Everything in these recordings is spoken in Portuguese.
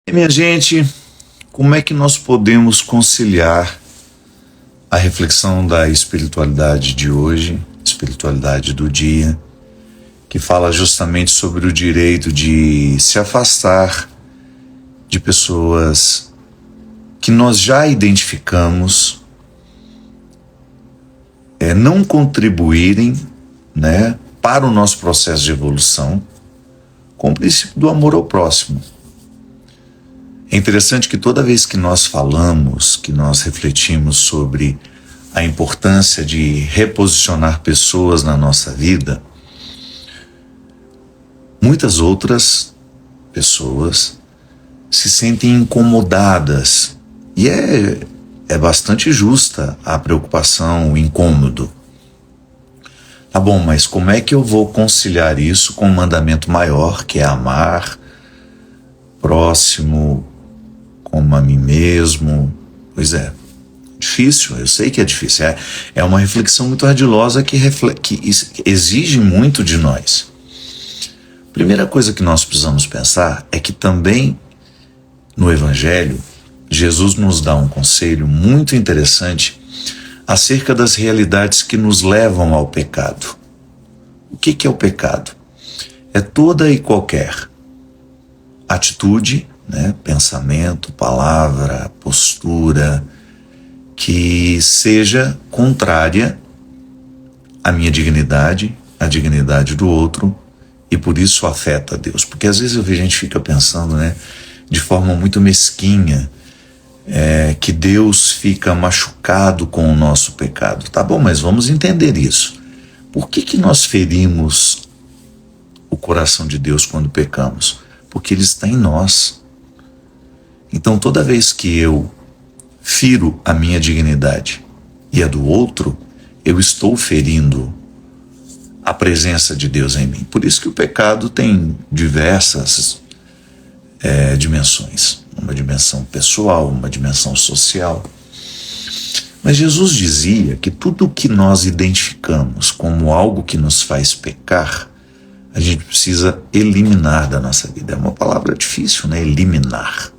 E minha gente, como é que nós podemos conciliar a reflexão da espiritualidade de hoje, espiritualidade do dia, que fala justamente sobre o direito de se afastar de pessoas que nós já identificamos, não contribuírem, para o nosso processo de evolução, com o princípio do amor ao próximo. É interessante que toda vez que nós falamos, que nós refletimos sobre a importância de reposicionar pessoas na nossa vida, muitas outras pessoas se sentem incomodadas. E é bastante justa a preocupação, o incômodo. Tá bom, mas como é que eu vou conciliar isso com um mandamento maior, que é amar próximo como a mim mesmo? Pois é, difícil, eu sei que é difícil. É uma reflexão muito ardilosa que exige muito de nós. Primeira coisa que nós precisamos pensar é que também no Evangelho, Jesus nos dá um conselho muito interessante acerca das realidades que nos levam ao pecado. O que é o pecado? É toda e qualquer atitude, pensamento, palavra, postura, que seja contrária à minha dignidade, à dignidade do outro, e por isso afeta a Deus. Porque às vezes a gente fica pensando, de forma muito mesquinha, que Deus fica machucado com o nosso pecado. Tá bom, mas vamos entender isso. Por que nós ferimos o coração de Deus quando pecamos? Porque Ele está em nós. Então toda vez que eu firo a minha dignidade e a do outro, eu estou ferindo a presença de Deus em mim. Por isso que o pecado tem diversas dimensões. Uma dimensão pessoal, uma dimensão social. Mas Jesus dizia que tudo o que nós identificamos como algo que nos faz pecar, a gente precisa eliminar da nossa vida. É uma palavra difícil, eliminar.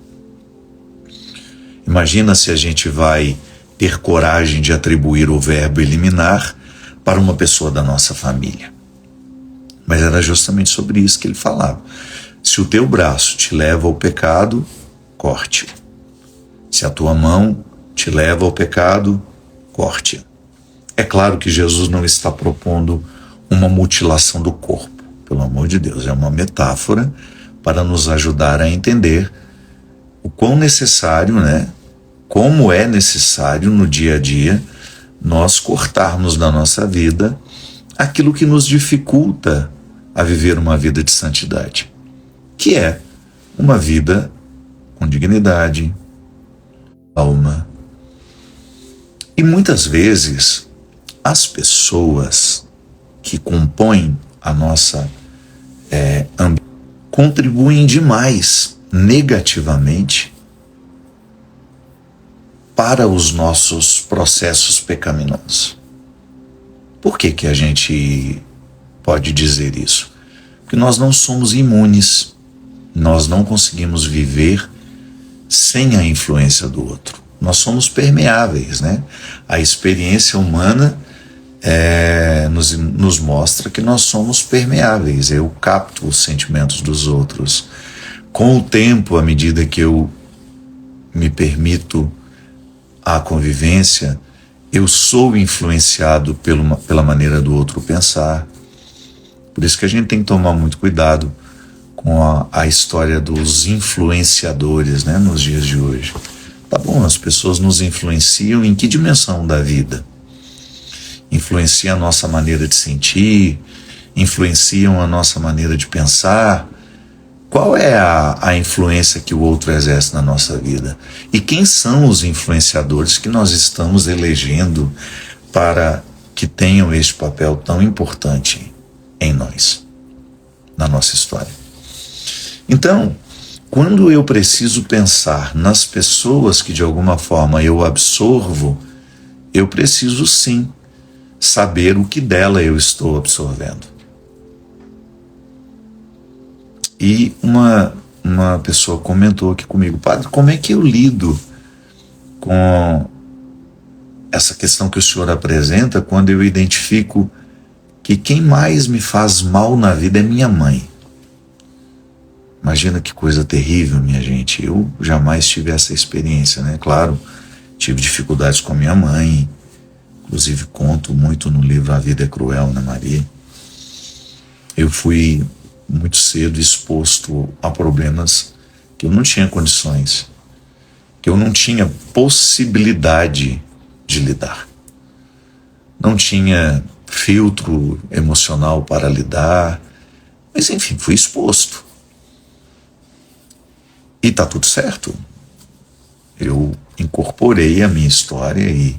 Imagina se a gente vai ter coragem de atribuir o verbo eliminar para uma pessoa da nossa família. Mas era justamente sobre isso que ele falava. Se o teu braço te leva ao pecado, corte-o. Se a tua mão te leva ao pecado, corte-a. É claro que Jesus não está propondo uma mutilação do corpo. Pelo amor de Deus, é uma metáfora para nos ajudar a entender o quão necessário, como é necessário no dia a dia nós cortarmos da nossa vida aquilo que nos dificulta a viver uma vida de santidade, que é uma vida com dignidade, alma. E muitas vezes as pessoas que compõem a nossa contribuem demais negativamente para os nossos processos pecaminosos. Por que a gente pode dizer isso? Porque nós não somos imunes, nós não conseguimos viver sem a influência do outro. Nós somos permeáveis, A experiência humana nos mostra que nós somos permeáveis. Eu capto os sentimentos dos outros. Com o tempo, à medida que eu me permito a convivência, eu sou influenciado pela maneira do outro pensar. Por isso que a gente tem que tomar muito cuidado com a história dos influenciadores, nos dias de hoje. Tá bom, as pessoas nos influenciam em que dimensão da vida? Influenciam a nossa maneira de sentir, influenciam a nossa maneira de pensar. Qual é a influência que o outro exerce na nossa vida? E quem são os influenciadores que nós estamos elegendo para que tenham este papel tão importante em nós, na nossa história? Então, quando eu preciso pensar nas pessoas que de alguma forma eu absorvo, eu preciso sim saber o que dela eu estou absorvendo. E uma uma pessoa comentou aqui comigo: padre, como é que eu lido com essa questão que o senhor apresenta quando eu identifico que quem mais me faz mal na vida é minha mãe? Imagina que coisa terrível, minha gente. Eu jamais tive essa experiência, né? Claro, tive dificuldades com a minha mãe, inclusive conto muito no livro A Vida é Cruel, né, Maria? Eu fui muito cedo exposto a problemas que eu não tinha condições, que eu não tinha possibilidade de lidar. Não tinha filtro emocional para lidar, mas enfim, fui exposto. E tá tudo certo. Eu incorporei a minha história e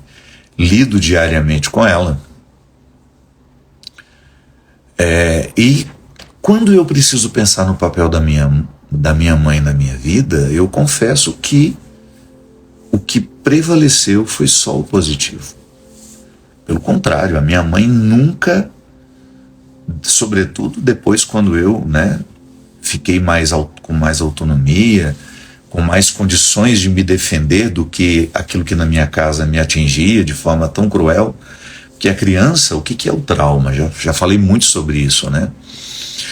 lido diariamente com ela. E quando eu preciso pensar no papel da minha mãe na minha vida, eu confesso que o que prevaleceu foi só o positivo. Pelo contrário, a minha mãe nunca, sobretudo depois quando eu, fiquei com mais autonomia, com mais condições de me defender do que aquilo que na minha casa me atingia de forma tão cruel, que a criança, o que é o trauma? Já falei muito sobre isso, né?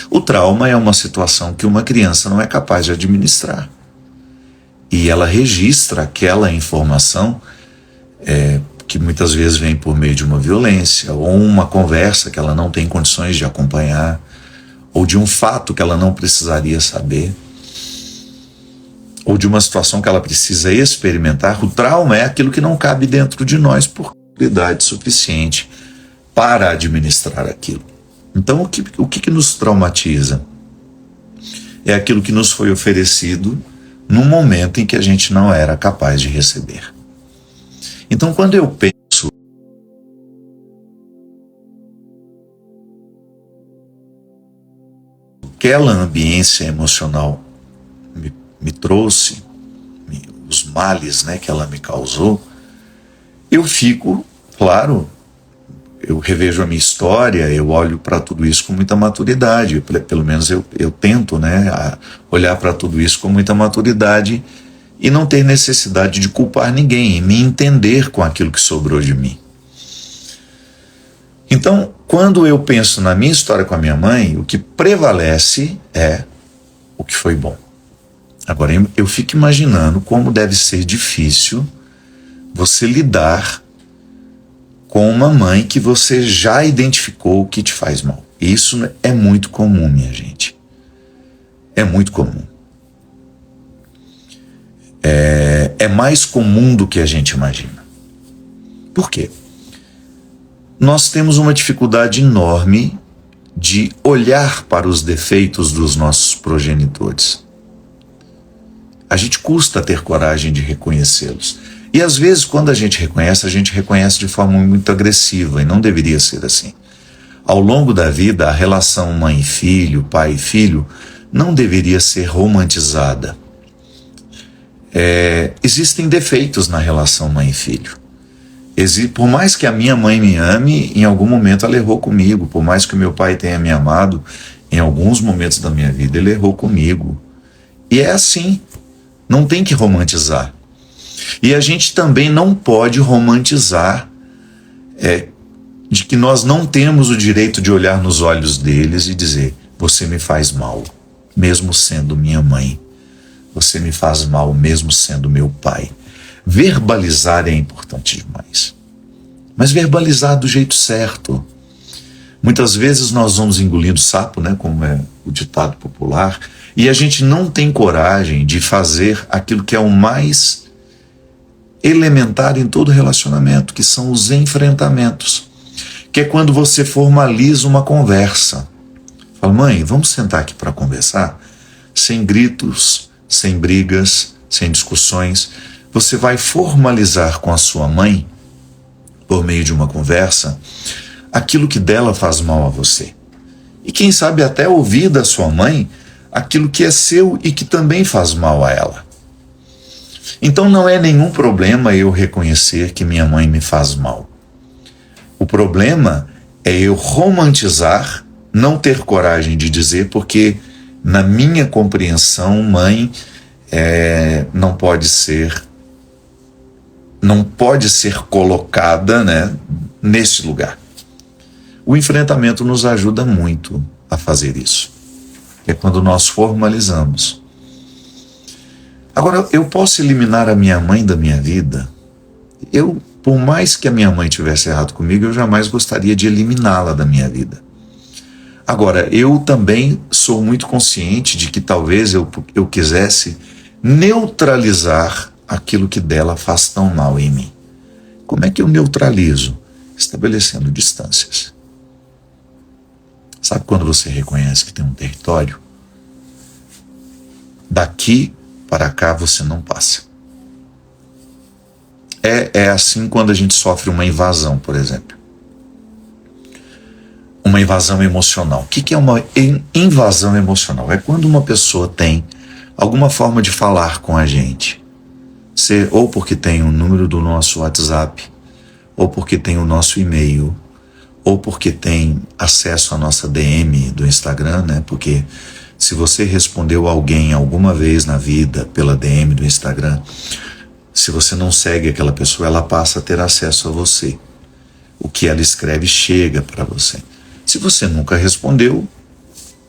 O trauma é uma situação que uma criança não é capaz de administrar. E ela registra aquela informação que muitas vezes vem por meio de uma violência, ou uma conversa que ela não tem condições de acompanhar, ou de um fato que ela não precisaria saber, ou de uma situação que ela precisa experimentar. O trauma é aquilo que não cabe dentro de nós por qualidade suficiente para administrar aquilo. Então, o que nos traumatiza? É aquilo que nos foi oferecido num momento em que a gente não era capaz de receber. Então, quando eu penso aquela ambiência emocional me trouxe, os males, que ela me causou, eu fico, claro, eu revejo a minha história, eu olho para tudo isso com muita maturidade, pelo menos eu tento olhar para tudo isso com muita maturidade e não ter necessidade de culpar ninguém, e me entender com aquilo que sobrou de mim. Então, quando eu penso na minha história com a minha mãe, o que prevalece é o que foi bom. Agora, eu fico imaginando como deve ser difícil você lidar com uma mãe que você já identificou que te faz mal. Isso é muito comum, minha gente. É muito comum. É mais comum do que a gente imagina. Por quê? Nós temos uma dificuldade enorme de olhar para os defeitos dos nossos progenitores. A gente custa ter coragem de reconhecê-los. E às vezes, quando a gente reconhece de forma muito agressiva, e não deveria ser assim. Ao longo da vida, a relação mãe-filho, pai-filho, não deveria ser romantizada. Existem defeitos na relação mãe-filho. Por mais que a minha mãe me ame, em algum momento ela errou comigo. Por mais que o meu pai tenha me amado, em alguns momentos da minha vida ele errou comigo. E é assim, não tem que romantizar. E a gente também não pode romantizar de que nós não temos o direito de olhar nos olhos deles e dizer: você me faz mal, mesmo sendo minha mãe. Você me faz mal, mesmo sendo meu pai. Verbalizar é importante demais. Mas verbalizar do jeito certo. Muitas vezes nós vamos engolindo sapo, como é o ditado popular, e a gente não tem coragem de fazer aquilo que é o mais elementar em todo relacionamento, que são os enfrentamentos. Que é quando você formaliza uma conversa. Fala: mãe, vamos sentar aqui para conversar? Sem gritos, sem brigas, sem discussões. Você vai formalizar com a sua mãe, por meio de uma conversa, aquilo que dela faz mal a você. E quem sabe até ouvir da sua mãe aquilo que é seu e que também faz mal a ela. Então não é nenhum problema eu reconhecer que minha mãe me faz mal. O problema é eu romantizar, não ter coragem de dizer, porque Na minha compreensão, mãe não pode ser colocada, né, nesse lugar. O enfrentamento nos ajuda muito a fazer isso. É quando nós formalizamos. Agora, eu posso eliminar a minha mãe da minha vida? Por mais que a minha mãe tivesse errado comigo, eu jamais gostaria de eliminá-la da minha vida. Agora, eu também sou muito consciente de que talvez eu quisesse neutralizar aquilo que dela faz tão mal em mim. Como é que eu neutralizo? Estabelecendo distâncias. Sabe quando você reconhece que tem um território? Daqui para cá você não passa. É assim quando a gente sofre uma invasão, por exemplo. Uma invasão emocional. O que é uma invasão emocional? É quando uma pessoa tem alguma forma de falar com a gente. Ou porque tem o número do nosso WhatsApp, ou porque tem o nosso e-mail, ou porque tem acesso à nossa DM do Instagram, né? Porque se você respondeu alguém alguma vez na vida pela DM do Instagram, se você não segue aquela pessoa, ela passa a ter acesso a você. O que ela escreve chega para você. Se você nunca respondeu,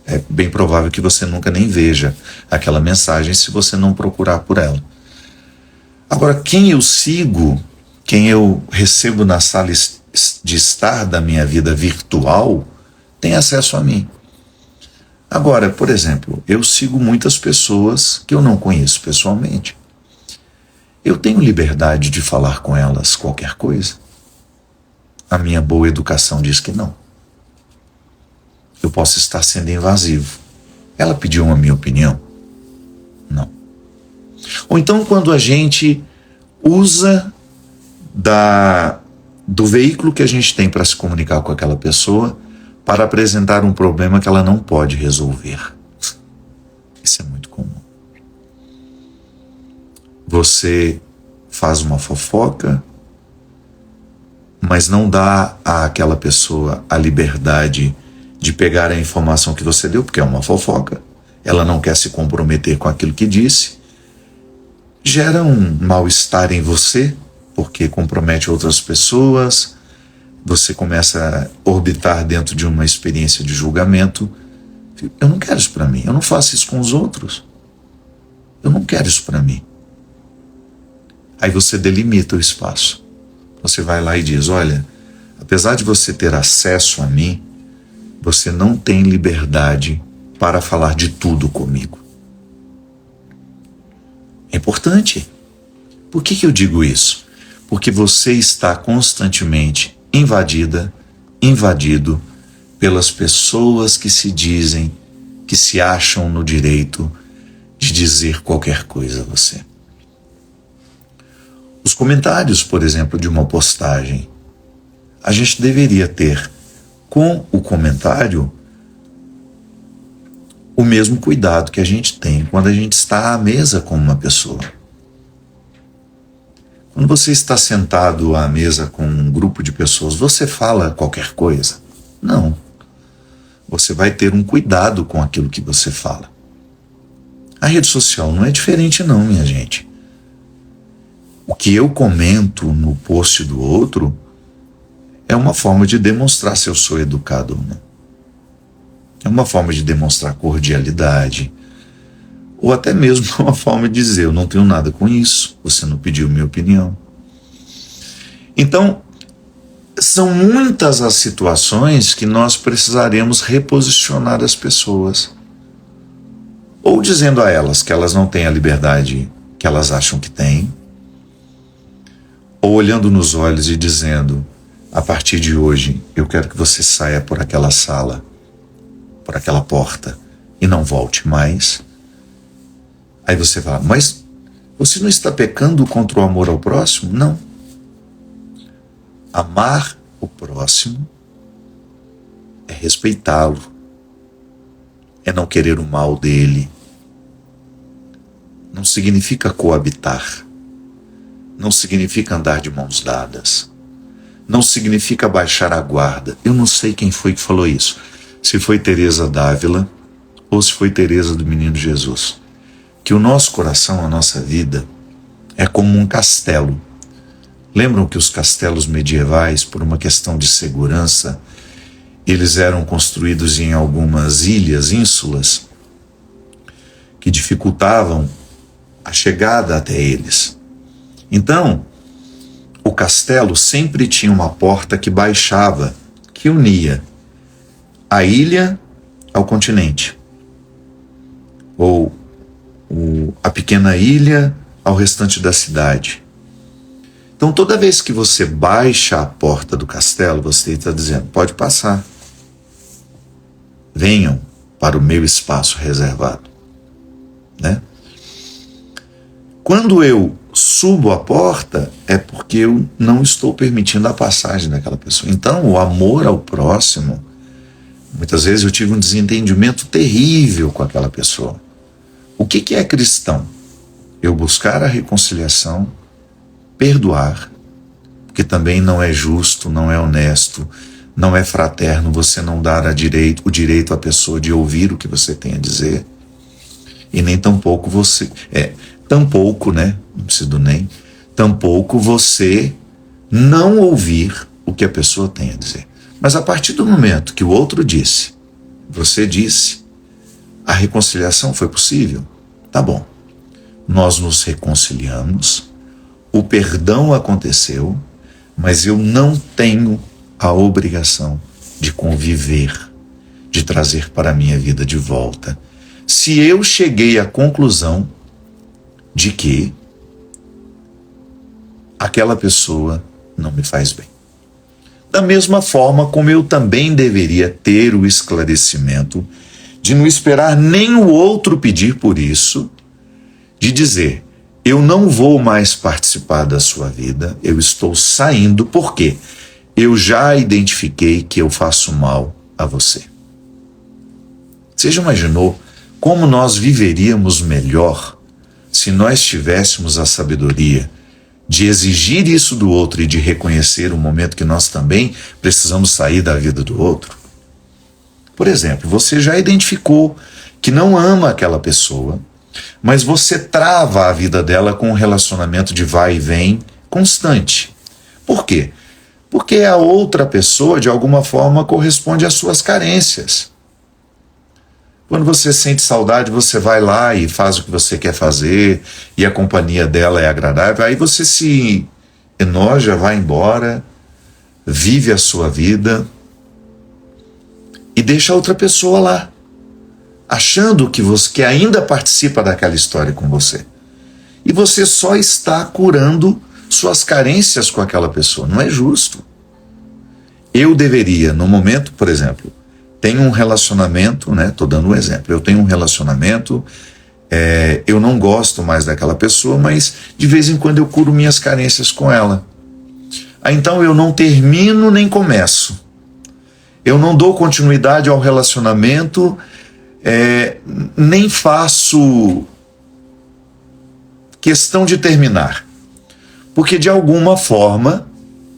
é bem provável que você nunca nem veja aquela mensagem se você não procurar por ela. Agora, quem eu sigo, quem eu recebo na sala de estar da minha vida virtual, tem acesso a mim. Agora, por exemplo, eu sigo muitas pessoas que eu não conheço pessoalmente. Eu tenho liberdade de falar com elas qualquer coisa? A minha boa educação diz que não. Eu posso estar sendo invasivo. Ela pediu a minha opinião? Não. Ou então quando a gente usa do veículo que a gente tem para se comunicar com aquela pessoa para apresentar um problema que ela não pode resolver. Isso é muito comum. Você faz uma fofoca, mas não dá àquela pessoa a liberdade de pegar a informação que você deu, porque é uma fofoca. Ela não quer se comprometer com aquilo que disse. Gera um mal-estar em você, porque compromete outras pessoas. Você começa a orbitar dentro de uma experiência de julgamento. Eu não quero isso para mim. Eu não faço isso com os outros. Eu não quero isso para mim. Aí você delimita o espaço. Você vai lá e diz, olha, apesar de você ter acesso a mim, você não tem liberdade para falar de tudo comigo. É importante. Por que eu digo isso? Porque você está constantemente invadido pelas pessoas que se dizem, que se acham no direito de dizer qualquer coisa a você. Os comentários, por exemplo, de uma postagem, a gente deveria ter com o comentário o mesmo cuidado que a gente tem quando a gente está à mesa com uma pessoa. Quando você está sentado à mesa com um grupo de pessoas, você fala qualquer coisa? Não. Você vai ter um cuidado com aquilo que você fala. A rede social não é diferente não, minha gente. O que eu comento no post do outro é uma forma de demonstrar se eu sou educado ou não. É uma forma de demonstrar cordialidade. Ou até mesmo uma forma de dizer, eu não tenho nada com isso, você não pediu minha opinião. Então, são muitas as situações que nós precisaremos reposicionar as pessoas. Ou dizendo a elas que elas não têm a liberdade que elas acham que têm, ou olhando nos olhos e dizendo, a partir de hoje, eu quero que você saia por aquela sala, por aquela porta, e não volte mais. Aí você fala, mas você não está pecando contra o amor ao próximo? Não. Amar o próximo é respeitá-lo, é não querer o mal dele. Não significa coabitar, não significa andar de mãos dadas, não significa baixar a guarda. Eu não sei quem foi que falou isso, se foi Teresa d'Ávila ou se foi Teresa do Menino Jesus, que o nosso coração, a nossa vida, é como um castelo. Lembram que os castelos medievais, por uma questão de segurança, eles eram construídos em algumas ilhas, ínsulas, que dificultavam a chegada até eles. Então, o castelo sempre tinha uma porta que baixava, que unia a ilha ao continente, ou a pequena ilha ao restante da cidade. Então, toda vez que você baixa a porta do castelo, você está dizendo: pode passar. Venham para o meu espaço reservado. Né? Quando eu subo a porta, é porque eu não estou permitindo a passagem daquela pessoa. Então, o amor ao próximo, muitas vezes eu tive um desentendimento terrível com aquela pessoa. O que é cristão? Eu buscar a reconciliação, perdoar, porque também não é justo, não é honesto, não é fraterno você não dar o direito à pessoa de ouvir o que você tem a dizer, e nem tampouco você, não preciso nem, tampouco você não ouvir o que a pessoa tem a dizer. Mas a partir do momento que o outro disse, você disse, a reconciliação foi possível? Tá bom. Nós nos reconciliamos, o perdão aconteceu, mas eu não tenho a obrigação de conviver, de trazer para a minha vida de volta. Se eu cheguei à conclusão de que aquela pessoa não me faz bem. Da mesma forma como eu também deveria ter o esclarecimento de não esperar nem o outro pedir por isso, de dizer: eu não vou mais participar da sua vida, eu estou saindo porque eu já identifiquei que eu faço mal a você. Você já imaginou como nós viveríamos melhor se nós tivéssemos a sabedoria de exigir isso do outro e de reconhecer o momento que nós também precisamos sair da vida do outro? Por exemplo, você já identificou que não ama aquela pessoa, mas você trava a vida dela com um relacionamento de vai e vem constante. Por quê? Porque a outra pessoa, de alguma forma, corresponde às suas carências. Quando você sente saudade, você vai lá e faz o que você quer fazer, e a companhia dela é agradável, aí você se enoja, vai embora, vive a sua vida e deixa a outra pessoa lá, achando que ainda participa daquela história com você. E você só está curando suas carências com aquela pessoa. Não é justo. Eu deveria, no momento, por exemplo, tenho um relacionamento, né? Estou dando um exemplo. Eu tenho um relacionamento, eu não gosto mais daquela pessoa, mas de vez em quando eu curo minhas carências com ela. Então eu não termino nem começo. Eu não dou continuidade ao relacionamento, nem faço questão de terminar. Porque de alguma forma...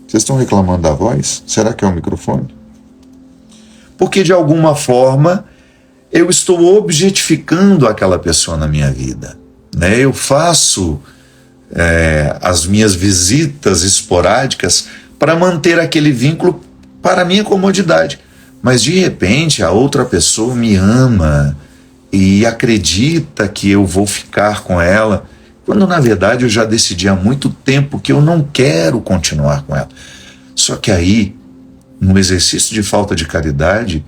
Vocês estão reclamando da voz? Será que é o microfone? Porque de alguma forma eu estou objetificando aquela pessoa na minha vida, né? Eu faço as minhas visitas esporádicas para manter aquele vínculo para a minha comodidade. Mas de repente a outra pessoa me ama e acredita que eu vou ficar com ela, quando na verdade eu já decidi há muito tempo que eu não quero continuar com ela. Só que aí, no exercício de falta de caridade,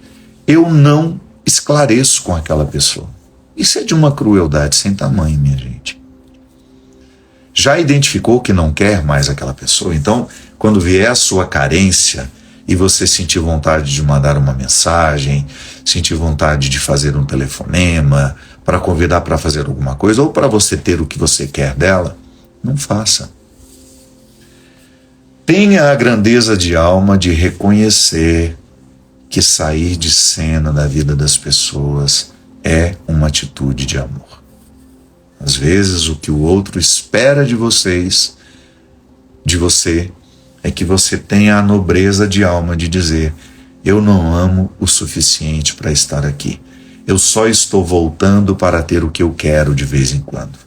eu não esclareço com aquela pessoa. Isso é de uma crueldade sem tamanho, minha gente. Já identificou que não quer mais aquela pessoa? Então, quando vier a sua carência e você sentir vontade de mandar uma mensagem, sentir vontade de fazer um telefonema, para convidar para fazer alguma coisa, ou para você ter o que você quer dela, não faça. Tenha a grandeza de alma de reconhecer que sair de cena da vida das pessoas é uma atitude de amor. Às vezes o que o outro espera de você, é que você tenha a nobreza de alma de dizer: eu não amo o suficiente para estar aqui. Eu só estou voltando para ter o que eu quero de vez em quando.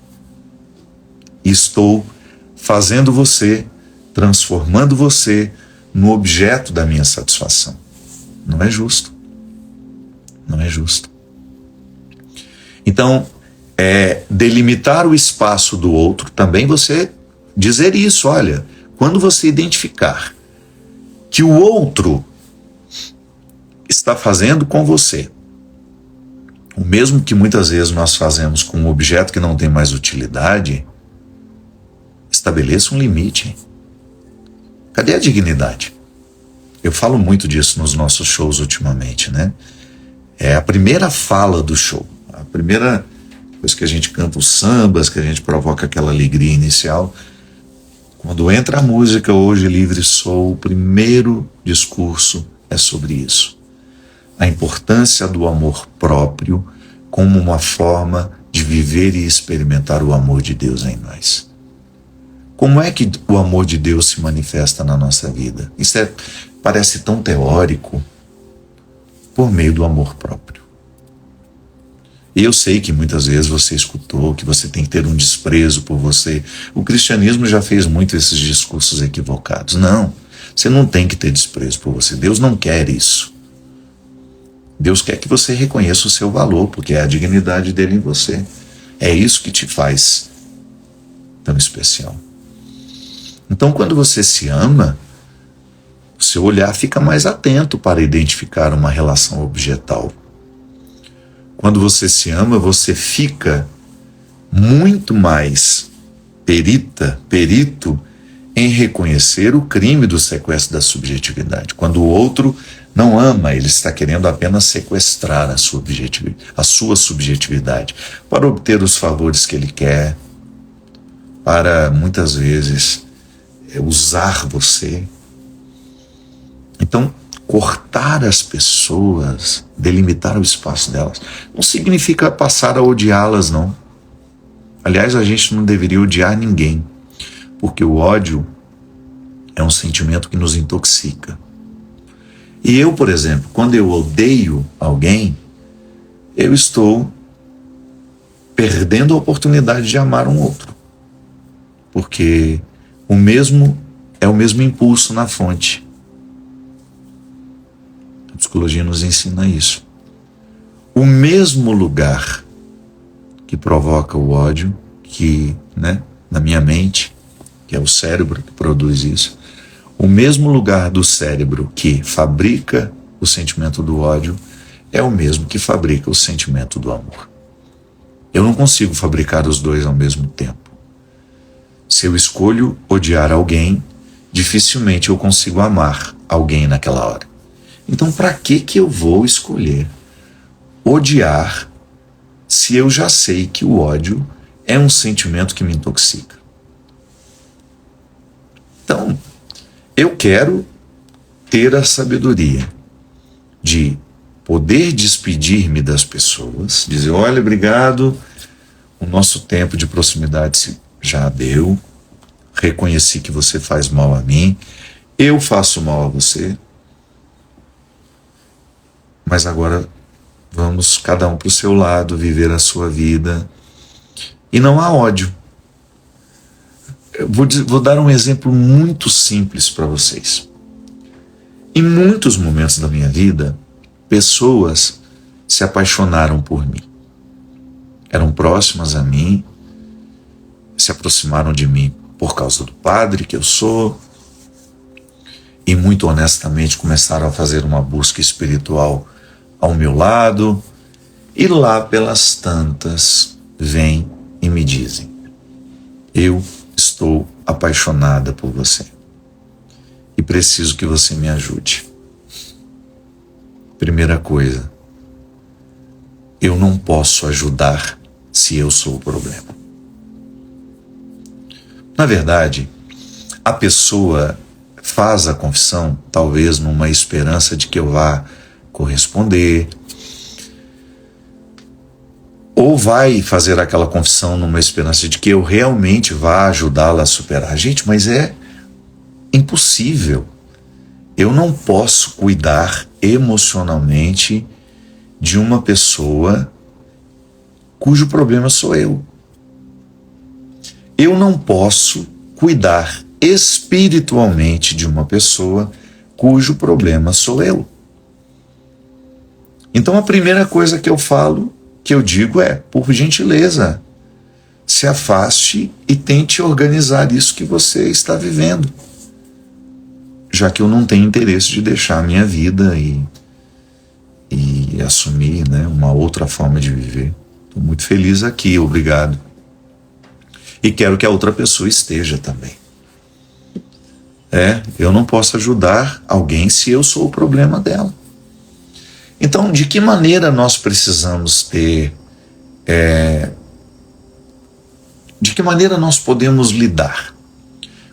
E estou fazendo você, transformando você no objeto da minha satisfação. Não é justo. Não é justo. Então, delimitar o espaço do outro, também você dizer isso, olha, quando você identificar que o outro está fazendo com você o mesmo que muitas vezes nós fazemos com um objeto que não tem mais utilidade, estabeleça um limite. Cadê a dignidade? Eu falo muito disso nos nossos shows ultimamente, né? É a primeira fala do show. A primeira coisa que a gente canta os sambas, que a gente provoca aquela alegria inicial. Quando entra a música Hoje Livre Sou, o primeiro discurso é sobre isso. A importância do amor próprio como uma forma de viver e experimentar o amor de Deus em nós. Como é que o amor de Deus se manifesta na nossa vida? Isso parece tão teórico. Por meio do amor próprio. E eu sei que muitas vezes você escutou que você tem que ter um desprezo por você. O cristianismo já fez muito esses discursos equivocados. Não, você não tem que ter desprezo por você. Deus não quer isso. Deus quer que você reconheça o seu valor, porque é a dignidade dele em você. É isso que te faz tão especial. Então, quando você se ama, o seu olhar fica mais atento para identificar uma relação objetal. Quando você se ama, você fica muito mais perito em reconhecer o crime do sequestro da subjetividade. Quando o outro não ama, ele está querendo apenas sequestrar a sua subjetividade para obter os favores que ele quer, para muitas vezes usar você. Então, cortar as pessoas, delimitar o espaço delas, não significa passar a odiá-las, não. Aliás, a gente não deveria odiar ninguém, porque o ódio é um sentimento que nos intoxica. E eu, por exemplo, quando eu odeio alguém, eu estou perdendo a oportunidade de amar um outro. Porque é o mesmo impulso na fonte. A psicologia nos ensina isso. O mesmo lugar que provoca o ódio, na minha mente, que é o cérebro que produz isso, o mesmo lugar do cérebro que fabrica o sentimento do ódio é o mesmo que fabrica o sentimento do amor. Eu não consigo fabricar os dois ao mesmo tempo. Se eu escolho odiar alguém, dificilmente eu consigo amar alguém naquela hora. Então, para que eu vou escolher odiar se eu já sei que o ódio é um sentimento que me intoxica? Então, eu quero ter a sabedoria de poder despedir-me das pessoas, dizer, olha, obrigado, o nosso tempo de proximidade já deu, reconheci que você faz mal a mim, eu faço mal a você, mas agora vamos cada um para o seu lado, viver a sua vida, e não há ódio. Eu vou dar um exemplo muito simples para vocês. Em muitos momentos da minha vida, pessoas se apaixonaram por mim. Eram próximas a mim, se aproximaram de mim por causa do padre que eu sou, e muito honestamente começaram a fazer uma busca espiritual ao meu lado, e lá pelas tantas vêm e me dizem, eu estou apaixonada por você e preciso que você me ajude. Primeira coisa, eu não posso ajudar se eu sou o problema. Na verdade, a pessoa faz a confissão, talvez numa esperança de que eu vá corresponder, ou vai fazer aquela confissão numa esperança de que eu realmente vá ajudá-la a superar. Gente, mas é impossível. Eu não posso cuidar emocionalmente de uma pessoa cujo problema sou eu. Eu não posso cuidar espiritualmente de uma pessoa cujo problema sou eu. Então a primeira coisa que eu digo é, por gentileza, se afaste e tente organizar isso que você está vivendo, já que eu não tenho interesse de deixar a minha vida e assumir, né, uma outra forma de viver. Estou muito feliz aqui, obrigado. E quero que a outra pessoa esteja também. Eu não posso ajudar alguém se eu sou o problema dela. Então, de que maneira nós precisamos ter... de que maneira nós podemos lidar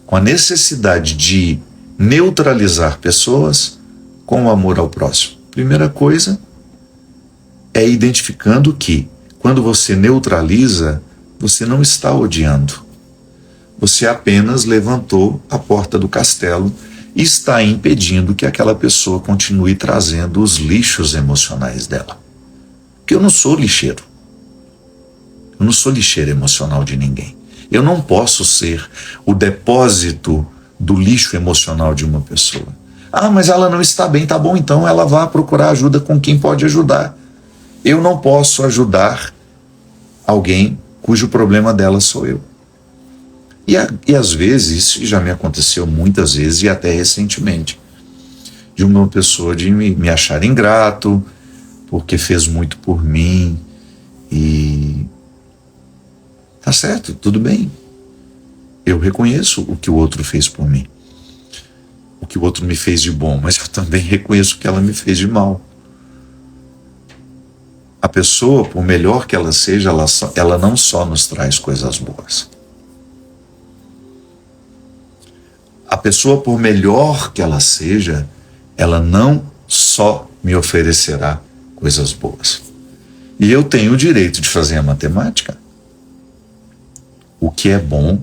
com a necessidade de neutralizar pessoas com o amor ao próximo? Primeira coisa é identificando que, quando você neutraliza, você não está odiando. Você apenas levantou a porta do castelo e está impedindo que aquela pessoa continue trazendo os lixos emocionais dela. Porque eu não sou lixeiro. Eu não sou lixeiro emocional de ninguém. Eu não posso ser o depósito do lixo emocional de uma pessoa. Ah, mas ela não está bem, tá bom, então ela vá procurar ajuda com quem pode ajudar. Eu não posso ajudar alguém cujo problema dela sou eu. E às vezes, isso já me aconteceu muitas vezes e até recentemente, de uma pessoa de me achar ingrato, porque fez muito por mim e... Tá certo, tudo bem. Eu reconheço o que o outro fez por mim, o que o outro me fez de bom, mas eu também reconheço o que ela me fez de mal. A pessoa, por melhor que ela seja, ela não só nos traz coisas boas. A pessoa, por melhor que ela seja, ela não só me oferecerá coisas boas. E eu tenho o direito de fazer a matemática. O que é bom,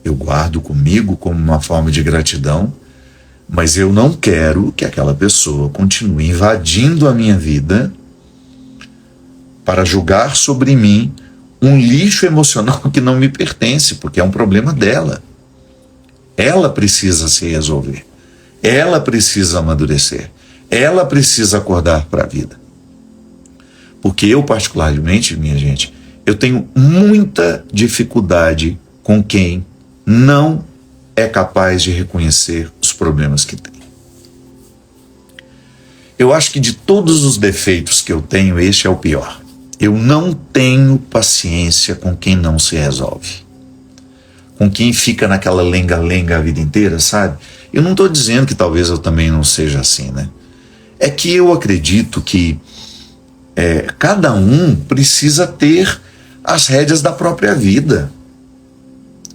eu guardo comigo como uma forma de gratidão, mas eu não quero que aquela pessoa continue invadindo a minha vida para julgar sobre mim um lixo emocional que não me pertence, porque é um problema dela. Ela precisa se resolver. Ela precisa amadurecer. Ela precisa acordar para a vida. Porque eu, particularmente, minha gente, eu tenho muita dificuldade com quem não é capaz de reconhecer os problemas que tem. Eu acho que de todos os defeitos que eu tenho, este é o pior. Eu não tenho paciência com quem não se resolve. Com quem fica naquela lenga-lenga a vida inteira, sabe? Eu não estou dizendo que talvez eu também não seja assim, né? É que eu acredito que cada um precisa ter as rédeas da própria vida.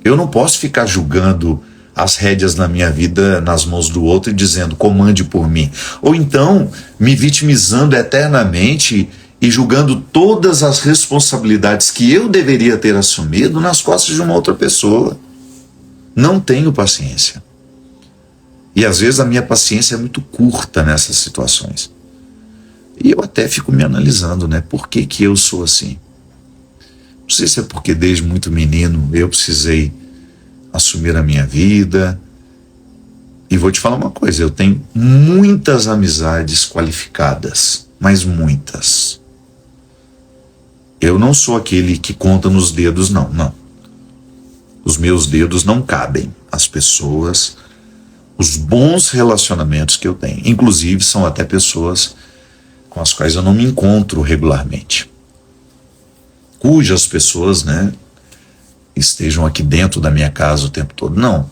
Eu não posso ficar julgando as rédeas na minha vida nas mãos do outro e dizendo, comande por mim. Ou então, me vitimizando eternamente e julgando todas as responsabilidades que eu deveria ter assumido nas costas de uma outra pessoa. Não tenho paciência. E às vezes a minha paciência é muito curta nessas situações. E eu até fico me analisando, né? Por que que eu sou assim? Não sei se é porque desde muito menino eu precisei assumir a minha vida. E vou te falar uma coisa, eu tenho muitas amizades qualificadas, mas muitas. Eu não sou aquele que conta nos dedos, não. Os meus dedos não cabem. As pessoas, os bons relacionamentos que eu tenho. Inclusive, são até pessoas com as quais eu não me encontro regularmente. Cujas pessoas, né, estejam aqui dentro da minha casa o tempo todo. Não.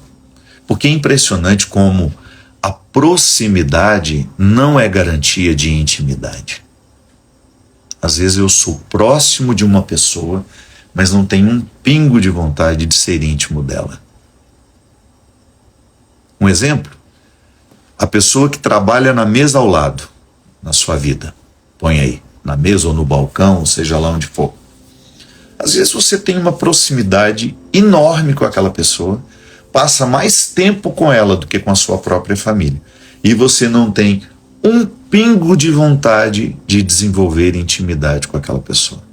Porque é impressionante como a proximidade não é garantia de intimidade. Às vezes eu sou próximo de uma pessoa, mas não tenho um pingo de vontade de ser íntimo dela. Um exemplo, a pessoa que trabalha na mesa ao lado, na sua vida, põe aí, na mesa ou no balcão, ou seja lá onde for. Às vezes você tem uma proximidade enorme com aquela pessoa, passa mais tempo com ela do que com a sua própria família, e você não tem um pingo de vontade de desenvolver intimidade com aquela pessoa.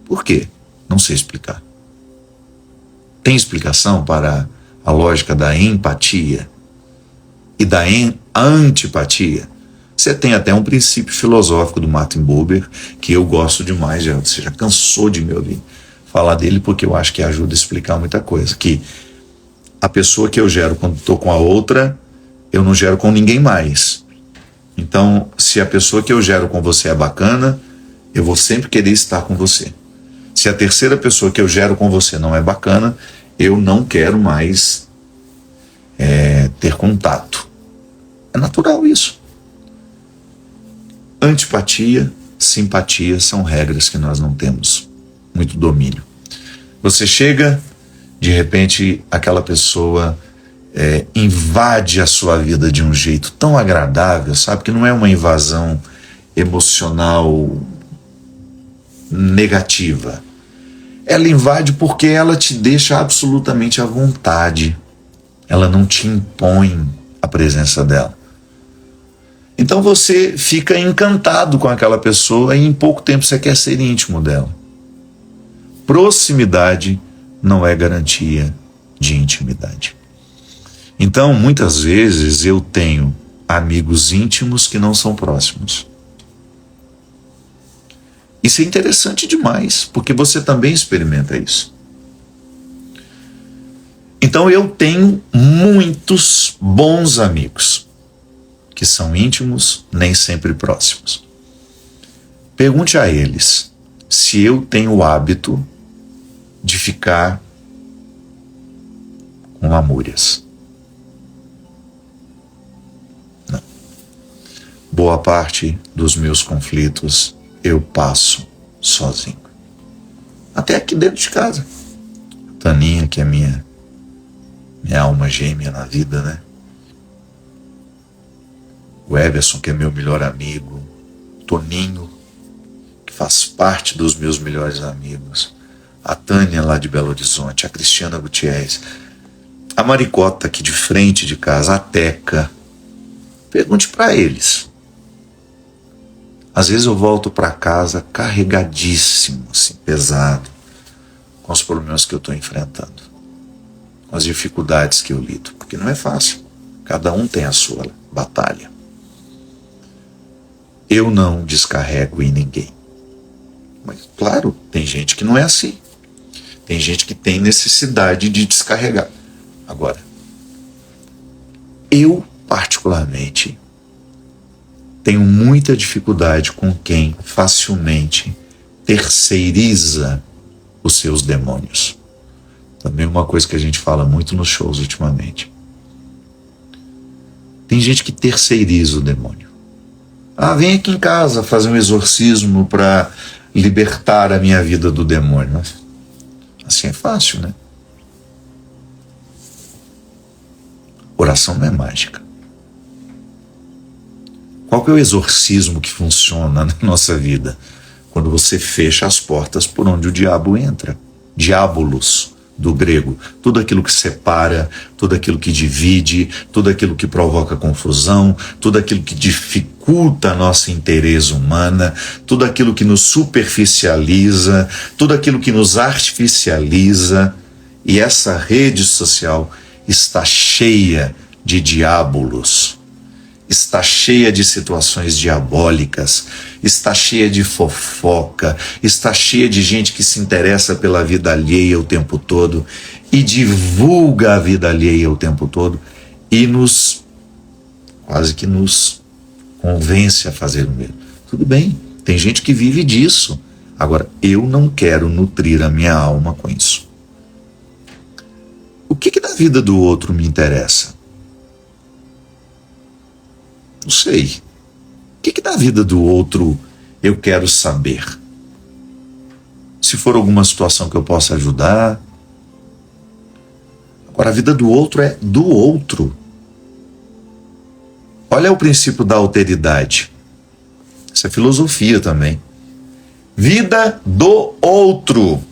Por quê? Não sei explicar. Tem explicação para a lógica da empatia e da antipatia? Você tem até um princípio filosófico do Martin Buber que eu gosto demais, você já cansou de me ouvir falar dele, porque eu acho que ajuda a explicar muita coisa. Que a pessoa que eu gero quando estou com a outra, eu não gero com ninguém mais. Então, se a pessoa que eu gero com você é bacana, eu vou sempre querer estar com você. Se a terceira pessoa que eu gero com você não é bacana, eu não quero mais ter contato. É natural isso. Antipatia, simpatia são regras que nós não temos muito domínio. Você chega, de repente aquela pessoa invade a sua vida de um jeito tão agradável, sabe? Que não é uma invasão emocional negativa. Ela invade porque ela te deixa absolutamente à vontade. Ela não te impõe a presença dela. Então você fica encantado com aquela pessoa e em pouco tempo você quer ser íntimo dela. Proximidade não é garantia de intimidade. Então, muitas vezes eu tenho amigos íntimos que não são próximos. Isso é interessante demais, porque você também experimenta isso. Então eu tenho muitos bons amigos que são íntimos, nem sempre próximos. Pergunte a eles se eu tenho o hábito de ficar com lamúrias. Não. Boa parte dos meus conflitos eu passo sozinho. Até aqui dentro de casa. Taninha, que é minha alma gêmea na vida, né? O Everson, que é meu melhor amigo. Toninho, que faz parte dos meus melhores amigos. A Tânia, lá de Belo Horizonte. A Cristiana Gutierrez. A Maricota, aqui de frente de casa. A Teca. Pergunte para eles. Às vezes eu volto para casa carregadíssimo, assim, pesado, com os problemas que eu estou enfrentando, com as dificuldades que eu lido, porque não é fácil. Cada um tem a sua batalha. Eu não descarrego em ninguém. Mas, claro, tem gente que não é assim. Tem gente que tem necessidade de descarregar. Agora, eu, particularmente, tenho muita dificuldade com quem facilmente terceiriza os seus demônios. Também uma coisa que a gente fala muito nos shows ultimamente. Tem gente que terceiriza o demônio. Ah, vem aqui em casa fazer um exorcismo para libertar a minha vida do demônio. Assim é fácil, né? Oração não é mágica. Qual que é o exorcismo que funciona na nossa vida? Quando você fecha as portas por onde o diabo entra. Diabolos, do grego. Tudo aquilo que separa, tudo aquilo que divide, tudo aquilo que provoca confusão, tudo aquilo que dificulta a nossa inteireza humana, tudo aquilo que nos superficializa, tudo aquilo que nos artificializa. E essa rede social está cheia de diabolos. Está cheia de situações diabólicas, está cheia de fofoca, está cheia de gente que se interessa pela vida alheia o tempo todo e divulga a vida alheia o tempo todo e quase que nos convence a fazer o mesmo. Tudo bem, tem gente que vive disso. Agora, eu não quero nutrir a minha alma com isso. O que da vida do outro me interessa? Não sei. O que da vida do outro eu quero saber? Se for alguma situação que eu possa ajudar. Agora, a vida do outro é do outro. Olha o princípio da alteridade. Isso é filosofia também. Vida do outro.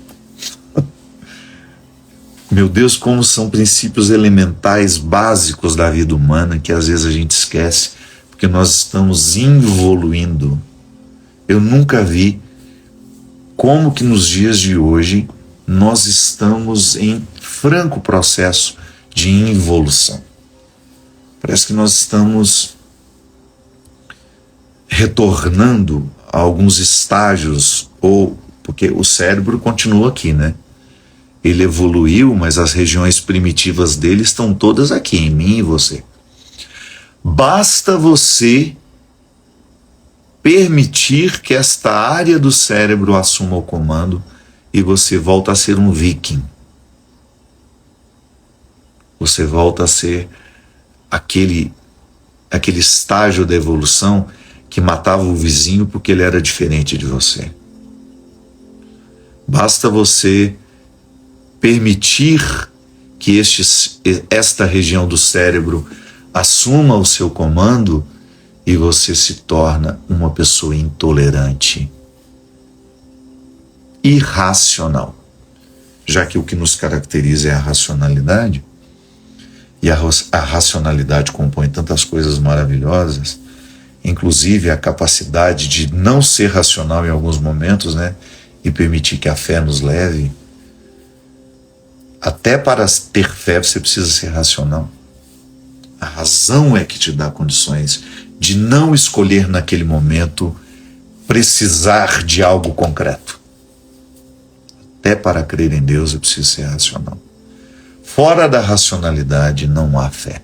Meu Deus, como são princípios elementais, básicos da vida humana, que às vezes a gente esquece. porque nós estamos evoluindo. Eu nunca vi como que nos dias de hoje nós estamos em franco processo de involução. Parece que nós estamos retornando a alguns estágios, porque o cérebro continua aqui, né? Ele evoluiu, mas as regiões primitivas dele estão todas aqui, em mim e você. Basta você permitir que esta área do cérebro assuma o comando e você volta a ser um viking. Você volta a ser aquele estágio da evolução que matava o vizinho porque ele era diferente de você. Basta você permitir que esta região do cérebro assuma o seu comando e você se torna uma pessoa intolerante, irracional. Já que o que nos caracteriza é a racionalidade, e a racionalidade compõe tantas coisas maravilhosas, inclusive a capacidade de não ser racional em alguns momentos, né? E permitir que a fé nos leve. Até para ter fé você precisa ser racional. A razão é que te dá condições de não escolher naquele momento precisar de algo concreto. Até para crer em Deus eu preciso ser racional. Fora da racionalidade não há fé.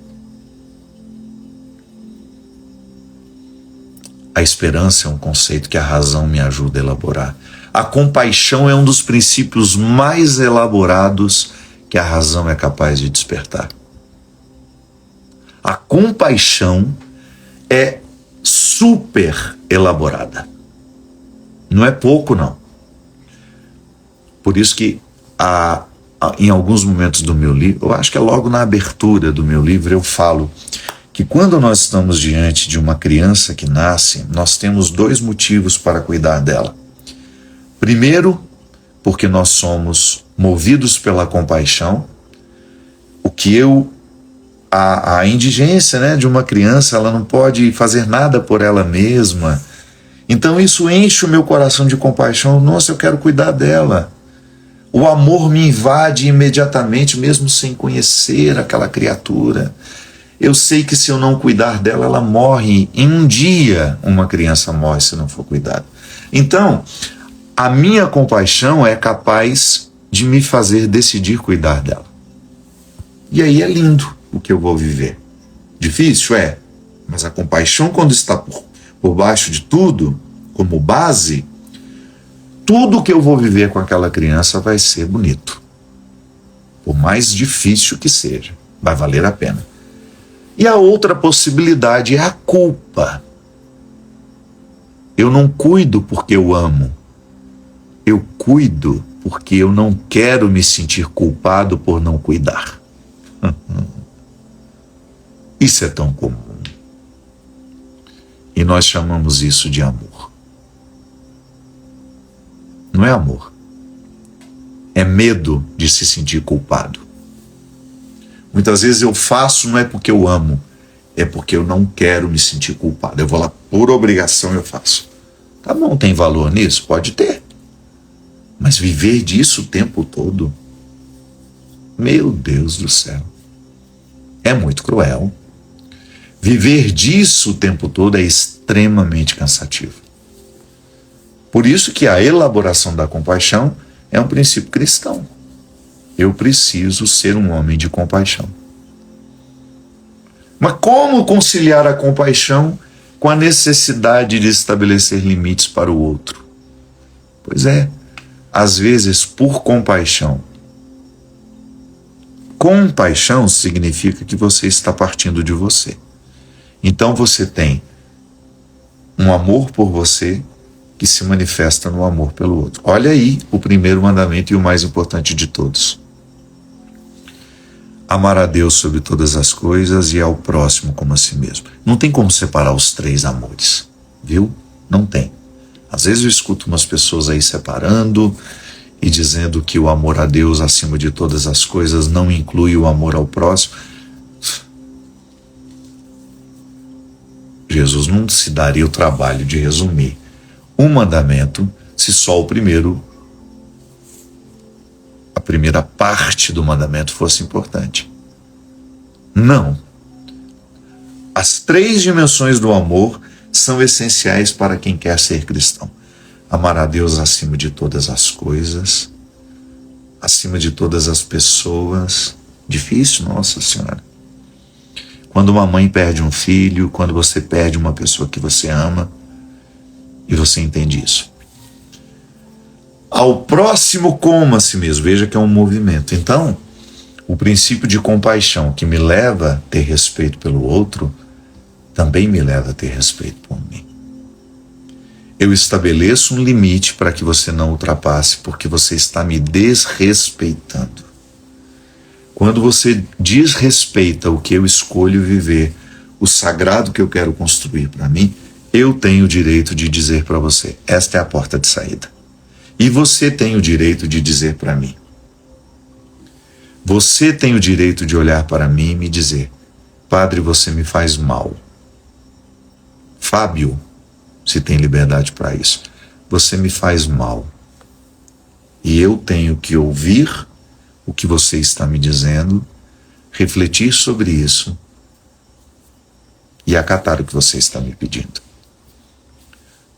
A esperança é um conceito que a razão me ajuda a elaborar. A compaixão é um dos princípios mais elaborados que a razão é capaz de despertar. A compaixão é super elaborada. Não é pouco, não. Por isso que em alguns momentos do meu livro, eu acho que é logo na abertura do meu livro, eu falo que quando nós estamos diante de uma criança que nasce, nós temos 2 motivos para cuidar dela. Primeiro, porque nós somos movidos pela compaixão, a indigência, né, de uma criança, ela não pode fazer nada por ela mesma. Então isso enche o meu coração de compaixão. Nossa, eu quero cuidar dela. O amor me invade imediatamente, mesmo sem conhecer aquela criatura. Eu sei que se eu não cuidar dela, ela morre. Em um dia, uma criança morre se não for cuidada. Então, a minha compaixão é capaz de me fazer decidir cuidar dela. E aí é lindo o que eu vou viver. Difícil? É. Mas a compaixão, quando está por baixo de tudo, como base, tudo que eu vou viver com aquela criança vai ser bonito. Por mais difícil que seja, vai valer a pena. E a outra possibilidade é a culpa. Eu não cuido porque eu amo. Eu cuido porque eu não quero me sentir culpado por não cuidar. Isso é tão comum. E nós chamamos isso de amor. Não é amor. É medo de se sentir culpado. Muitas vezes eu faço não é porque eu amo, é porque eu não quero me sentir culpado. Eu vou lá por obrigação eu faço. Tá bom, tem valor nisso? Pode ter. Mas viver disso o tempo todo? Meu Deus do céu. É muito cruel. Viver disso o tempo todo é extremamente cansativo. Por isso que a elaboração da compaixão é um princípio cristão. Eu preciso ser um homem de compaixão. Mas como conciliar a compaixão com a necessidade de estabelecer limites para o outro? Pois é, às vezes por compaixão. Compaixão significa que você está partindo de você. Então você tem um amor por você que se manifesta no amor pelo outro. Olha aí o primeiro mandamento e o mais importante de todos. Amar a Deus sobre todas as coisas e ao próximo como a si mesmo. Não tem como separar os 3 amores, viu? Não tem. Às vezes eu escuto umas pessoas aí separando e dizendo que o amor a Deus acima de todas as coisas não inclui o amor ao próximo. Jesus não se daria o trabalho de resumir um mandamento se só a primeira parte do mandamento fosse importante. Não. As 3 dimensões do amor são essenciais para quem quer ser cristão. Amar a Deus acima de todas as coisas, acima de todas as pessoas. Difícil, nossa Senhora. Quando uma mãe perde um filho, quando você perde uma pessoa que você ama, e você entende isso. Ao próximo como a si mesmo. Veja que é um movimento. Então, o princípio de compaixão que me leva a ter respeito pelo outro, também me leva a ter respeito por mim. Eu estabeleço um limite para que você não ultrapasse, porque você está me desrespeitando. Quando você desrespeita o que eu escolho viver, o sagrado que eu quero construir para mim, eu tenho o direito de dizer para você, esta é a porta de saída. E você tem o direito de dizer para mim. Você tem o direito de olhar para mim e me dizer, Padre, você me faz mal. Fábio, se tem liberdade para isso, você me faz mal. E eu tenho que ouvir o que você está me dizendo, refletir sobre isso e acatar o que você está me pedindo.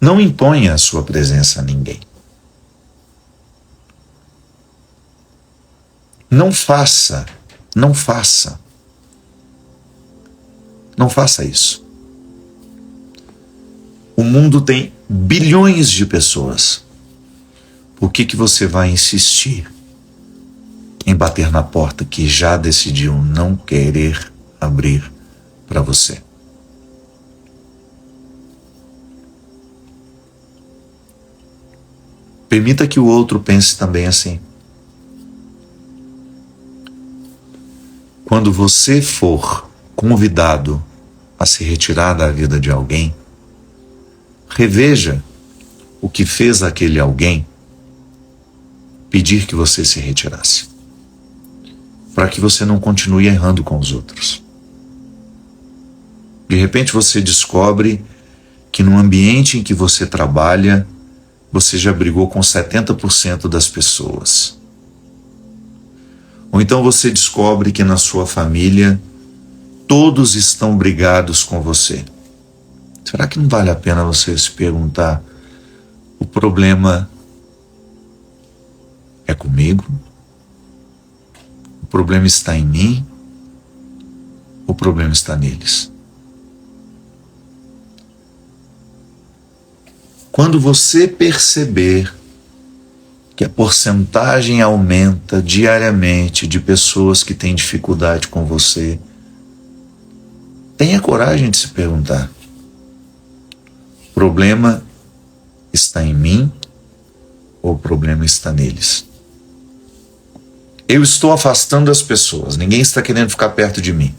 Não imponha a sua presença a ninguém. Não faça isso. O mundo tem bilhões de pessoas. Por que você vai insistir em bater na porta que já decidiu não querer abrir para você? Permita que o outro pense também assim. Quando você for convidado a se retirar da vida de alguém, reveja o que fez aquele alguém pedir que você se retirasse, para que você não continue errando com os outros. De repente você descobre que no ambiente em que você trabalha, você já brigou com 70% das pessoas. Ou então você descobre que na sua família todos estão brigados com você. Será que não vale a pena você se perguntar, o problema é comigo? O problema está em mim? O problema está neles? Quando você perceber que a porcentagem aumenta diariamente de pessoas que têm dificuldade com você, tenha coragem de se perguntar, o problema está em mim ou o problema está neles? Eu estou afastando as pessoas, ninguém está querendo ficar perto de mim.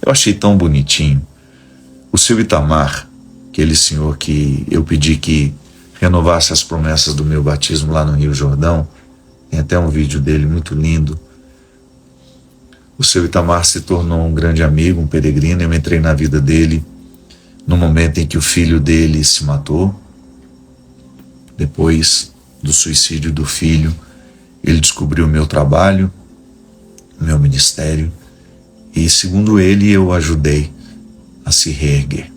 Eu achei tão bonitinho. O seu Itamar, aquele senhor que eu pedi que renovasse as promessas do meu batismo lá no Rio Jordão, tem até um vídeo dele muito lindo. O seu Itamar se tornou um grande amigo, um peregrino. Eu entrei na vida dele no momento em que o filho dele se matou. Depois do suicídio do filho, ele descobriu o meu trabalho, o meu ministério, e segundo ele, eu o ajudei a se reerguer.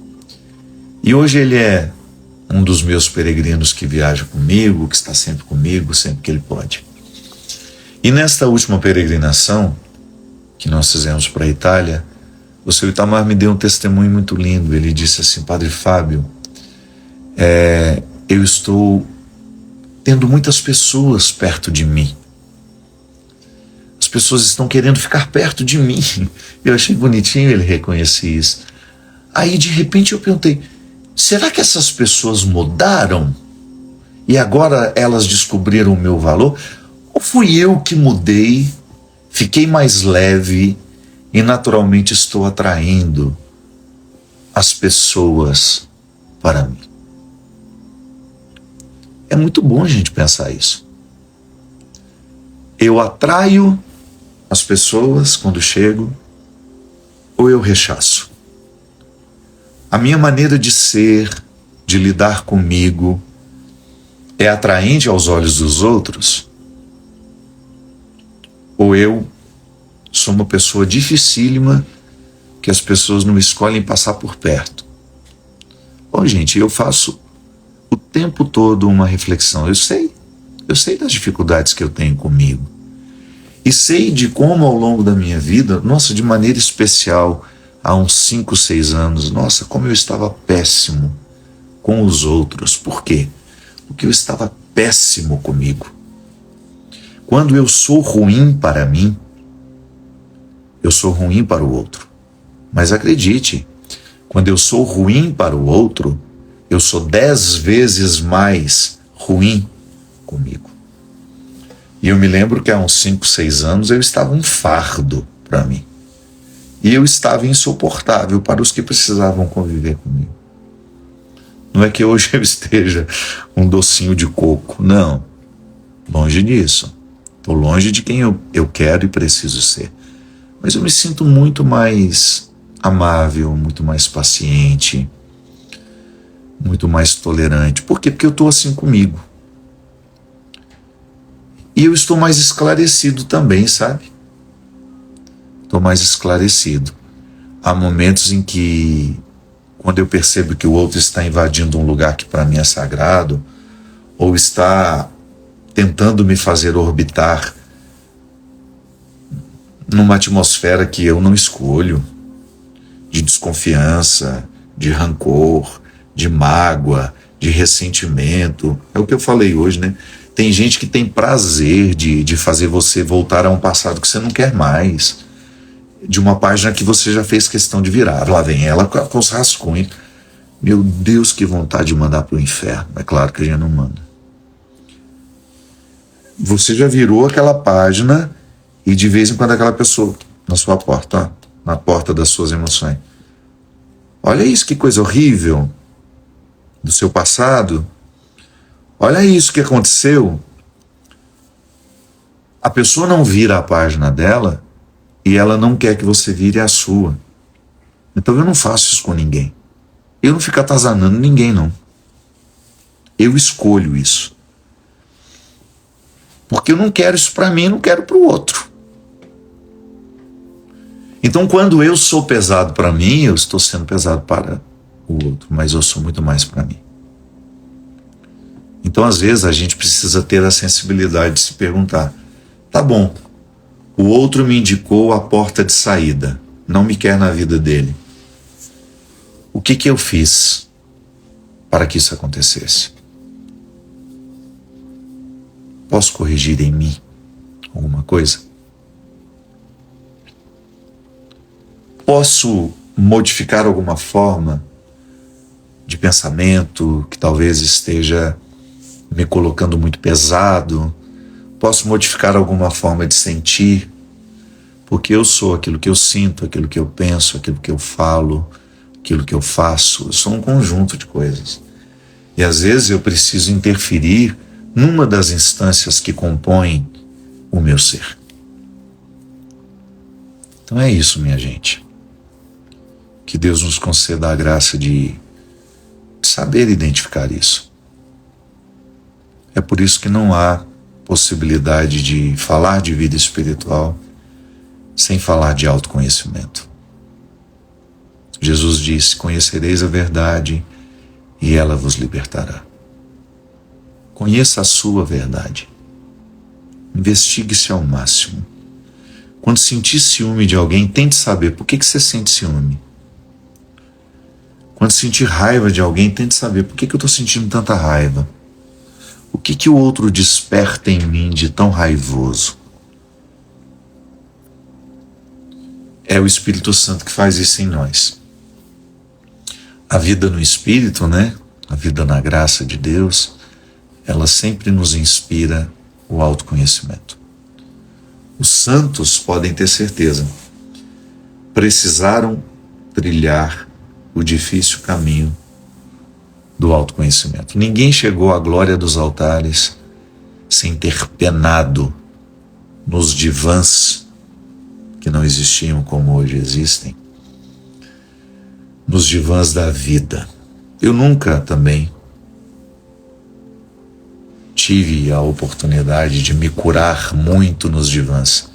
E hoje ele é um dos meus peregrinos que viaja comigo, que está sempre comigo, sempre que ele pode. E nesta última peregrinação que nós fizemos para a Itália, o seu Itamar me deu um testemunho muito lindo. Ele disse assim, Padre Fábio, eu estou tendo muitas pessoas perto de mim. As pessoas estão querendo ficar perto de mim. Eu achei bonitinho ele reconhecer isso. Aí de repente eu perguntei, será que essas pessoas mudaram? E agora elas descobriram o meu valor? Ou fui eu que mudei, fiquei mais leve e naturalmente estou atraindo as pessoas para mim? É muito bom a gente pensar isso. Eu atraio as pessoas quando chego ou eu rechaço? A minha maneira de ser, de lidar comigo, é atraente aos olhos dos outros? Ou eu sou uma pessoa dificílima que as pessoas não escolhem passar por perto? Bom, gente, eu faço o tempo todo uma reflexão. Eu sei das dificuldades que eu tenho comigo. E sei de como ao longo da minha vida, nossa, de maneira especial, há uns 5, 6 anos, nossa, como eu estava péssimo com os outros. Por quê? Porque eu estava péssimo comigo. Quando eu sou ruim para mim, eu sou ruim para o outro. Mas acredite, quando eu sou ruim para o outro, eu sou 10 vezes mais ruim comigo. E eu me lembro que há uns 5, 6 anos eu estava um fardo para mim. E eu estava insuportável para os que precisavam conviver comigo. Não é que hoje eu esteja um docinho de coco, não. Longe disso. Estou longe de quem eu quero e preciso ser. Mas eu me sinto muito mais amável, muito mais paciente, muito mais tolerante. Por quê? Porque eu estou assim comigo. E eu estou mais esclarecido também, sabe? Estou mais esclarecido. Há momentos em que, quando eu percebo que o outro está invadindo um lugar que para mim é sagrado, ou está tentando me fazer orbitar numa atmosfera que eu não escolho, de desconfiança, de rancor, de mágoa, de ressentimento. É o que eu falei hoje, né? Tem gente que tem prazer de fazer você voltar a um passado que você não quer mais, de uma página que você já fez questão de virar. Lá vem ela com os rascunhos. Meu Deus, que vontade de mandar para o inferno. É claro que a gente não manda. Você já virou aquela página e de vez em quando aquela pessoa na sua porta, ó, na porta das suas emoções. Olha isso, que coisa horrível do seu passado. Olha isso que aconteceu. A pessoa não vira a página dela e ela não quer que você vire a sua. Então eu não faço isso com ninguém. Eu não fico atazanando ninguém, não. Eu escolho isso. Porque eu não quero isso para mim, não quero para o outro. Então quando eu sou pesado para mim, eu estou sendo pesado para o outro, mas eu sou muito mais para mim. Então às vezes a gente precisa ter a sensibilidade de se perguntar, tá bom, o outro me indicou a porta de saída, não me quer na vida dele. O que eu fiz para que isso acontecesse? Posso corrigir em mim alguma coisa? Posso modificar alguma forma de pensamento que talvez esteja me colocando muito pesado? Posso modificar alguma forma de sentir? Porque eu sou aquilo que eu sinto, aquilo que eu penso, aquilo que eu falo, aquilo que eu faço. Eu sou um conjunto de coisas. E às vezes eu preciso interferir numa das instâncias que compõem o meu ser. Então é isso, minha gente. Que Deus nos conceda a graça de saber identificar isso. É por isso que não há possibilidade de falar de vida espiritual sem falar de autoconhecimento. Jesus disse: conhecereis a verdade e ela vos libertará. Conheça a sua verdade. Investigue-se ao máximo. Quando sentir ciúme de alguém, tente saber por que você sente ciúme. Quando sentir raiva de alguém, tente saber por que eu estou sentindo tanta raiva. O que o outro desperta em mim de tão raivoso? É o Espírito Santo que faz isso em nós. A vida no Espírito, né? A vida na graça de Deus, ela sempre nos inspira o autoconhecimento. Os santos podem ter certeza, precisaram trilhar o difícil caminho do autoconhecimento. Ninguém chegou à glória dos altares sem ter penado nos divãs que não existiam como hoje existem, nos divãs da vida. Eu nunca também tive a oportunidade de me curar muito nos divãs.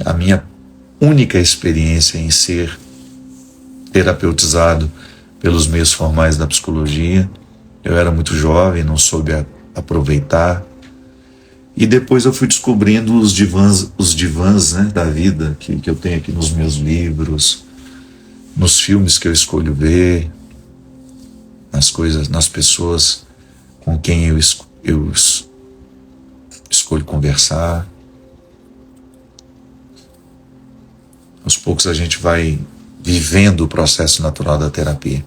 A minha única experiência em ser terapeutizado pelos meios formais da psicologia, eu era muito jovem, não soube aproveitar. E depois eu fui descobrindo os divãs, né, da vida que eu tenho aqui nos meus livros, nos filmes que eu escolho ver, nas coisas, nas pessoas com quem eu escolho conversar. Aos poucos a gente vai vivendo o processo natural da terapia.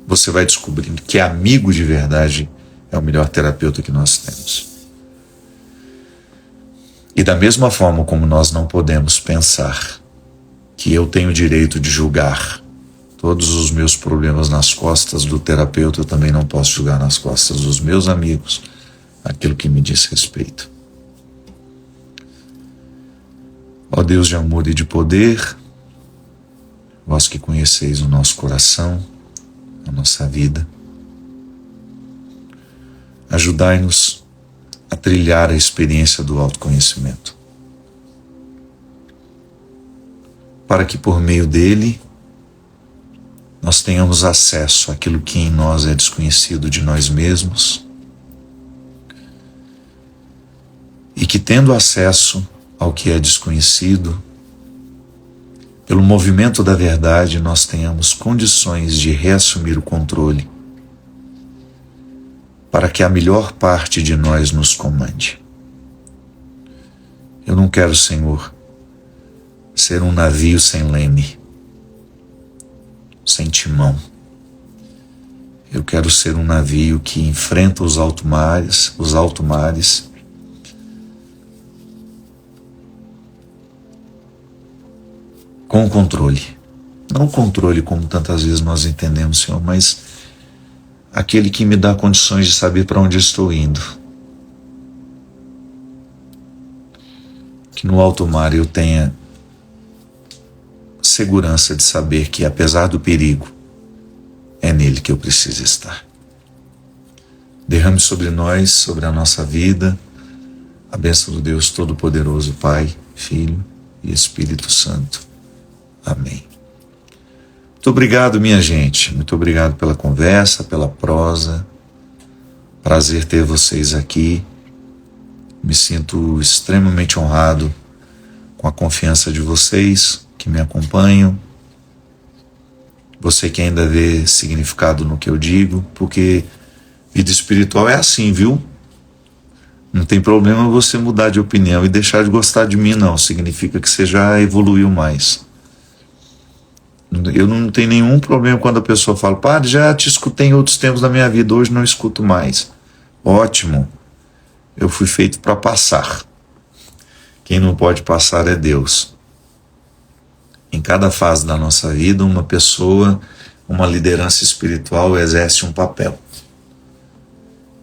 Você vai descobrindo que amigo de verdade é o melhor terapeuta que nós temos. E da mesma forma como nós não podemos pensar que eu tenho o direito de julgar todos os meus problemas nas costas do terapeuta, eu também não posso julgar nas costas dos meus amigos aquilo que me diz respeito. Ó Deus de amor e de poder, vós que conheceis o nosso coração, a nossa vida, ajudai-nos a trilhar a experiência do autoconhecimento, para que por meio dele nós tenhamos acesso àquilo que em nós é desconhecido de nós mesmos e que, tendo acesso ao que é desconhecido, pelo movimento da verdade, nós tenhamos condições de reassumir o controle para que a melhor parte de nós nos comande. Eu não quero, Senhor, ser um navio sem leme, sem timão. Eu quero ser um navio que enfrenta os altos mares, com controle. Não o controle como tantas vezes nós entendemos, Senhor, mas aquele que me dá condições de saber para onde estou indo. Que no alto mar eu tenha segurança de saber que, apesar do perigo, é nele que eu preciso estar. Derrame sobre nós, sobre a nossa vida, a bênção do Deus Todo-Poderoso, Pai, Filho e Espírito Santo. Amém. Muito obrigado, minha gente. Muito obrigado pela conversa, pela prosa. Prazer ter vocês aqui. Me sinto extremamente honrado com a confiança de vocês que me acompanham. Você que ainda vê significado no que eu digo, porque vida espiritual é assim, viu? Não tem problema você mudar de opinião e deixar de gostar de mim, não. Significa que você já evoluiu mais. Eu não tenho nenhum problema quando a pessoa fala: padre, já te escutei em outros tempos da minha vida, hoje não escuto mais. Ótimo. Eu fui feito para passar. Quem não pode passar é Deus. Em cada fase da nossa vida, uma pessoa, uma liderança espiritual exerce um papel.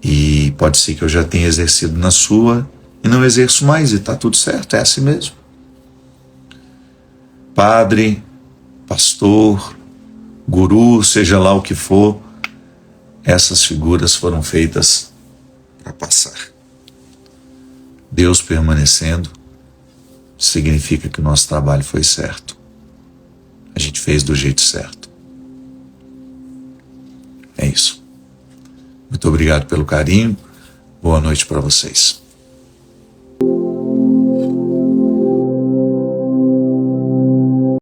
E pode ser que eu já tenha exercido na sua e não exerço mais, e está tudo certo, é assim mesmo. Padre, pastor, guru, seja lá o que for, essas figuras foram feitas para passar. Deus permanecendo significa que o nosso trabalho foi certo. A gente fez do jeito certo. É isso. Muito obrigado pelo carinho. Boa noite para vocês.